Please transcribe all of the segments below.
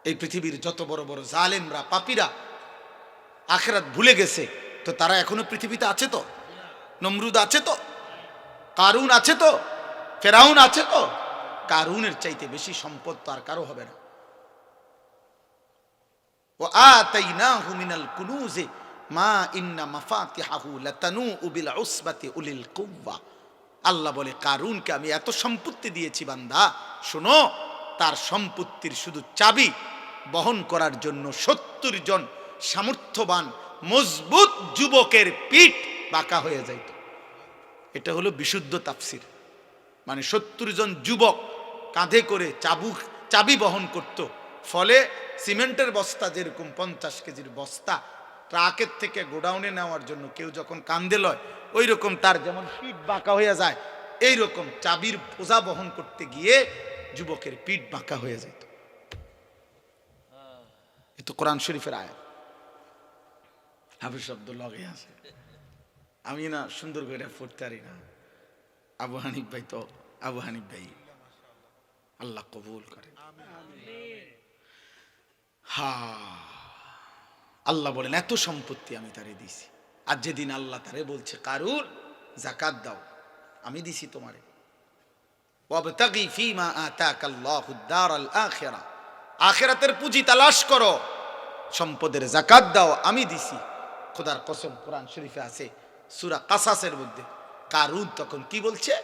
এই পৃথিবীর যত বড় বড় জালেমরা পাপীরা আখিরাত ভুলে গেছে, তো তারা এখনো পৃথিবীতে আছে তো? নমরুদ আছে তো, কারুন আছে তো, ফেরাউন আছে তো। কারুনের চাইতে বেশি সম্পদ তো আর কারো হবে না। ওয়া আতাইনাহু মিনাল কুনুজি মা ইন্না মাফাতিহাহু লাতানূউ বিল উসবাতি উলিল কুওয়া। আল্লাহ বলে, কারুনকে আমি এত সম্পত্তি দিয়েছি বান্দা, শোনো, তার সম্পত্তির শুধু চাবি বহন করার জন্য 70 জন সামর্থ্যবান মজবুত যুবকের পিঠ বাঁকা হয়ে যাইত। এটা হলো বিশুদ্ধ তাফসির। মানে 70 জন যুবক কাঁধে করে চাবি বহন করত। ফলে সিমেন্টের বস্তা যেরকম 50 কেজির বস্তা ট্রাকের থেকে গোডাউনে নেওয়ার জন্য কেউ যখন কাঁধে লয়, ওই রকম তার যেমন পিঠ বাঁকা হয়ে যায়, এই রকম চাবির বোঝা বহন করতে গিয়ে যুবকের পিঠ বাঁকা হয়ে যেত। এ তো কোরআন শরীফের আয়াত। হাফিজ শব্দ লগে আছে, আমি না সুন্দর করে পড়তে পারি না। আবু হানিফ ভাই তো আবু হানিফ ভাই, আল্লাহ কবুল করে। আল্লাহ বলেন, এত সম্পত্তি আমি তারে দিছি। আর যেদিন আল্লাহ তারে বলছে, কারুন যাকাত দাও, আমি দিছি তোমারে। ওয়াবতাগি ফীমা আতাকাল্লাহুদ দারাল আখিরা, আখিরাতের পুঁজি তালাশ করো, সম্পদের যাকাত দাও, আমি দিছি। খোদার কসম, কোরআন শরীফে আছে সূরা কাসাসের মধ্যে, কারুন তখন কি বলছে?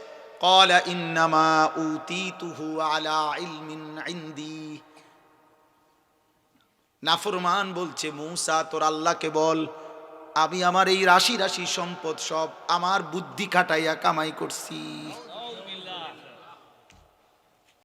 ক্বালা ইন্নামা উতীতুহু আলা ইলমিন ইনদি। নাফরমান বলছে, মূসা তোর আল্লাহকে বল, আমি আমার এই রাশি রাশি সম্পদ সব আমার বুদ্ধি খাটাইয়া কামাই করছি।